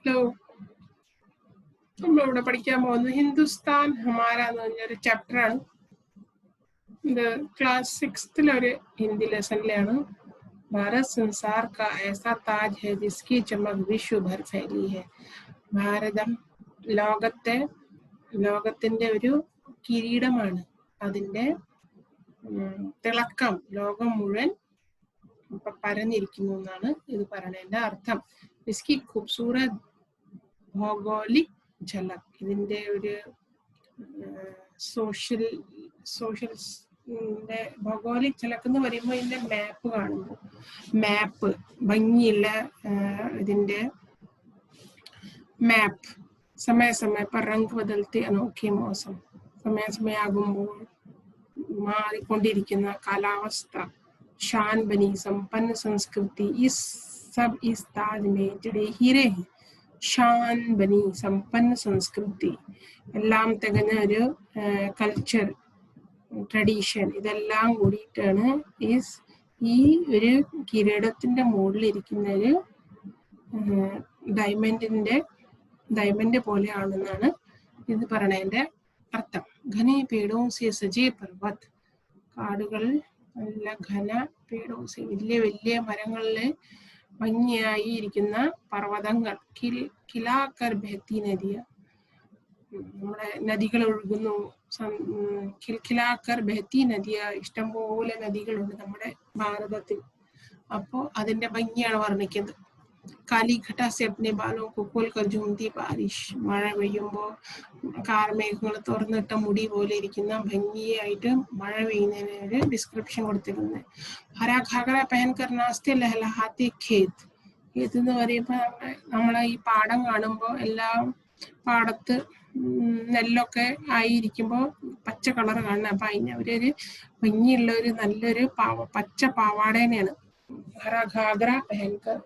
Hello, നമ്മളിവിടെ പഠിക്കാൻ പോകുന്നത് ഹിന്ദുസ്ഥാൻ ഹമാര എന്ന് പറഞ്ഞൊരു ചാപ്റ്ററാണ്. ഇത് ക്ലാസ് 6th ഒരു ഹിന്ദി ലെസണിലാണ്. ഭാരത് സംസാർ കാ ऐसा ताज है जिसकी चमक विश्व भर फैली है. ഭാരതം ലോകത്തിന്റെ ഒരു കിരീടമാണ്. അതിന്റെ തിളക്കം ലോകം മുഴുവൻ പരന്നിരിക്കുന്നു എന്നാണ് ഇത് പറയുന്നതിന്റെ അർത്ഥം. ഇസ്കി ഖൂബ്സൂരത് ഭൗഗോളിക് ഝലക്, ഇതിന്റെ ഒരു സോഷ്യൽ ഭൗഗോളിക് ഝലക് എന്ന് പറയുമ്പോൾ ഇതിന്റെ മാപ്പ് കാണുമ്പോൾ മാപ്പ് ഭംഗിയുള്ള ഇതിന്റെ മാപ്പ് സമയ पर रंग बदलते अनोखे मौसम, സമയാകുമ്പോൾ മാറിക്കൊണ്ടിരിക്കുന്ന കാലാവസ്ഥ, शान बनी संपन्न संस्कृति, इस ताज में जड़े हीरे हैं. ഷാൻ ബനി സമ്പന്ന സംസ്കൃതി, എല്ലാം തികഞ്ഞ ഒരു കൾച്ചർ, ട്രഡീഷൻ, ഇതെല്ലാം കൂടിയിട്ടാണ് ഈ ഒരു കിരീടത്തിന്റെ മുകളിലിരിക്കുന്ന ഒരു ഡയമണ്ട് പോലെയാണെന്നാണ് ഇത് പറയണതിന്റെ അർത്ഥം. ഘനെ പേടോ സെ സജേ പർവത്, കാടുകൾ നല്ല ഘന പേടോ സെ, വലിയ വലിയ മരങ്ങളില് ഭംഗിയായി ഇരിക്കുന്ന പർവ്വതങ്ങൾ, കിലാക്കർ ബഹത്തി നദിയ, നമ്മുടെ നദികൾ ഒഴുകുന്നു, കിലാക്കർ ബഹത്തി നദിയ, ഇഷ്ടംപോലെ നദികളുണ്ട് നമ്മുടെ ഭാരതത്തിൽ. അപ്പോ അതിന്റെ ഭംഗിയാണ് വർണ്ണിക്കുന്നത്. കാലിഘട്ട സെ അപ്നെ ബാലോ കോ കോൽക്കർ ഝൂംതി ബാരിഷ്, മഴ പെയ്യുമ്പോൾ കാർമേഘങ്ങൾ തുറന്നിട്ട മുടി പോലെ ഇരിക്കുന്ന ഭംഗിയായിട്ട് മഴ പെയ്യുന്നതിന് ഒരു ഡിസ്ക്രിപ്ഷൻ കൊടുത്തിരുന്നത്. ഹരാ ഘാഗറ പെഹൻകർ നാസ്തെ ലഹലഹാത്തെ ഖേത്, ഖേത് എന്ന് പറയുമ്പോ നമ്മളെ ഈ പാടം കാണുമ്പോൾ എല്ലാം പാടത്ത് നെല്ലൊക്കെ ആയിരിക്കുമ്പോ പച്ച കളർ കാണുന്നത്. അപ്പൊ അതിന് അവരൊരു ഭംഗിയുള്ള ഒരു നല്ലൊരു പച്ച പാവാടേനെയാണ് ഹരാ ഘാഗറ പെഹൻകർ,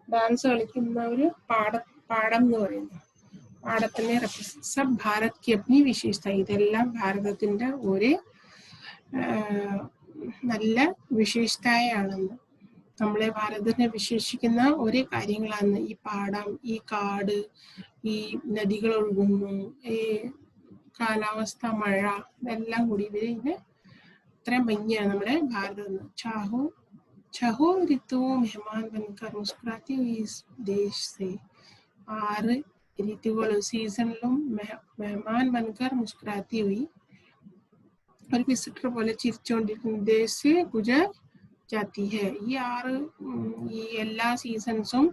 ഡാൻസ് കളിക്കുന്ന ഒരു പാടം എന്ന് പറയുന്നത്. പാടത്തിനെ സബ് ഭാരത് കി അപ്നി വിശേഷത, ഇതെല്ലാം ഭാരതത്തിന്റെ ഒരു നല്ല വിശേഷതയാണെന്ന്, നമ്മളെ ഭാരതത്തിനെ വിശേഷിക്കുന്ന ഒരേ കാര്യങ്ങളാണ്. ഈ പാടം, ഈ കാട്, ഈ നദികൾ ഒഴുകുന്നു, ഈ കാലാവസ്ഥ, മഴ, ഇതെല്ലാം കൂടി ഇതിന് ഇത്രയും ഭംഗിയാണ് നമ്മുടെ ഭാരതം. छहो ऋतुओं मेहमान बनकर मुस्कुराती हुई इस देश से, 6 ഋതുക്കളും സീസണിലും മെഹമാൻ ബൻകർ മുസ്കുരാത്തി ഹുയി, ഒരു വിസിറ്റർ പോലെ ചിരിച്ചുകൊണ്ടിരിക്കുന്ന ദേശ് ഗുജർ ജാത്തി ഹെ, ഈ എല്ലാ സീസൺസും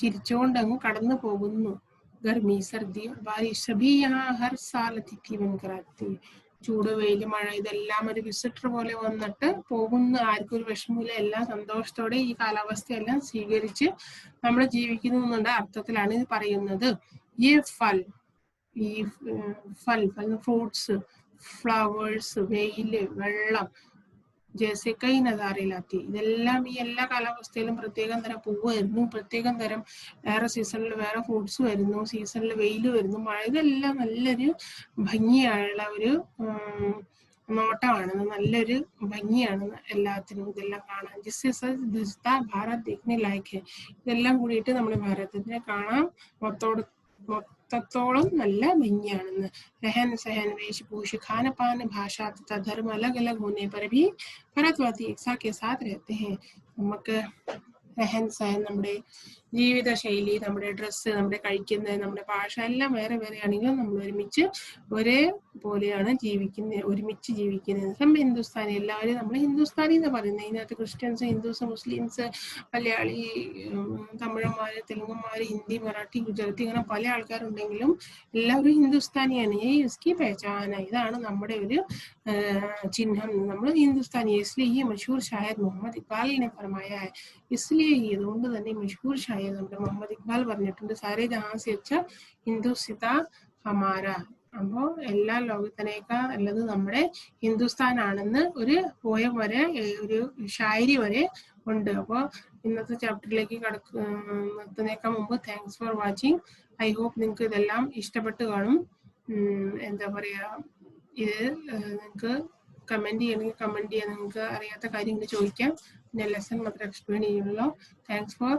ചിരിച്ചുകൊണ്ട് അങ്ങ് കടന്നു പോകുന്നു. ഗർമി സർദി ബാരിഷ് സഭി യഹാ ഹർ സാൽ അതിഥി ബൻകർ ആത്തി, ചൂട്, വെയിൽ, മഴ, ഇതെല്ലാം ഒരു വിസിറ്റർ പോലെ വന്നിട്ട് പോകുന്ന, ആർക്കും ഒരു വിഷമമില്ല, എല്ലാം സന്തോഷത്തോടെ ഈ കാലാവസ്ഥയെല്ലാം സ്വീകരിച്ച് നമ്മൾ ജീവിക്കുന്നു എന്നുള്ള അർത്ഥത്തിലാണ് ഇത് പറയുന്നത്. ഈ ഫൽ ഫ്രൂട്ട്സ്, ഫ്ലവേഴ്സ്, വെയില്, വെള്ളം, ജैसे कई നസാറയിലാത്തി, ഇതെല്ലാം ഈ എല്ലാ കാലാവസ്ഥയിലും പ്രത്യേകം തരം പൂവ് വരുന്നു, പ്രത്യേകം തരം വേറെ സീസണിൽ വേറെ ഫ്രൂട്ട്സ് വരുന്നു, സീസണിൽ വെയിൽ വരുന്നു, മഴ, ഇതെല്ലാം നല്ലൊരു ഭംഗിയുള്ള ഒരു നോട്ടമാണ്, നല്ലൊരു ഭംഗിയാണ് എല്ലാത്തിനും ഇതെല്ലാം കാണാൻ. ജിസ്സെ ഭാരത് ദേഖ്നെ ലായക് ഹെ, ഇതെല്ലാം കൂടിയിട്ട് നമ്മുടെ ഭാരതത്തിനെ കാണാൻ മൊത്തത്തോളം നല്ല ഭംഗിയാണെന്ന്. रहन सहन, वेशभूषा, खान पान, भाषा तथा धर्म अलग अलग होने पर भी भारतवासी एकता के साथ रहते हैं. നമുക്ക് रहन सहन, നമ്മുടെ ജീവിതശൈലി, നമ്മുടെ ഡ്രസ്സ്, നമ്മുടെ കഴിക്കുന്നത്, നമ്മുടെ ഭാഷ എല്ലാം വേറെ വേറെ ആണെങ്കിലും നമ്മൾ ഒരുമിച്ച് ഒരേ പോലെയാണ് ഒരുമിച്ച് ജീവിക്കുന്നത്. നമ്മൾ ഹിന്ദുസ്ഥാനി, എല്ലാവരും നമ്മൾ ഹിന്ദുസ്ഥാനി എന്ന് പറയുന്നത്. ഇതിനകത്ത് ക്രിസ്ത്യൻസ്, ഹിന്ദുസ്, മുസ്ലിംസ്, മലയാളി, തമിഴന്മാര്, തെലുങ്കന്മാര്, ഹിന്ദി, മറാഠി, ഗുജറാത്തി, അങ്ങനെ പല ആൾക്കാരുണ്ടെങ്കിലും എല്ലാവരും ഹിന്ദുസ്ഥാനിയാണ്. ഈ ഇസ്കി പഹചാന, ഇതാണ് നമ്മുടെ ഒരു ചിഹ്നം, നമ്മൾ ഹിന്ദുസ്ഥാനി. इसलिए मशहूर शायर मोहम्मद इकबाल ने फरमाया है, इसलिए അതുകൊണ്ട് തന്നെ മഷഹൂർ ഷായർ നമ്മുടെ മുഹമ്മദ് ഇക്ബാൽ പറഞ്ഞിട്ടുണ്ട്, സാരേ ജഹാൻ സെ അച്ഛാ ഹിന്ദുസ്ഥാൻ ഹമാര, അപ്പോ എല്ലാ ലോകത്തിനേക്കാൾ നല്ലത് നമ്മുടെ ഹിന്ദുസ്ഥാൻ ആണെന്ന് ഒരു പോയം വരെ, ഒരു ഷായരി വരെ ഉണ്ട്. അപ്പോൾ ഇന്നത്തെ ചാപ്റ്ററിലേക്ക് നിർത്തുന്നേക്കാൾ മുമ്പ് thanks for watching. I hope നിങ്ങൾക്ക് ഇതെല്ലാം ഇഷ്ടപ്പെട്ട് കാണും. എന്താ പറയാ, ഇത് നിങ്ങൾക്ക് കമന്റ് ചെയ്യണമെങ്കിൽ കമന്റ് ചെയ്യാം, നിങ്ങൾക്ക് അറിയാത്ത കാര്യങ്ങൾ ചോദിക്കാം, പിന്നെ ലെസൺ മാത്രം എക്സ്പ്ലെയിൻ ചെയ്യുള്ളൂ. Thanks for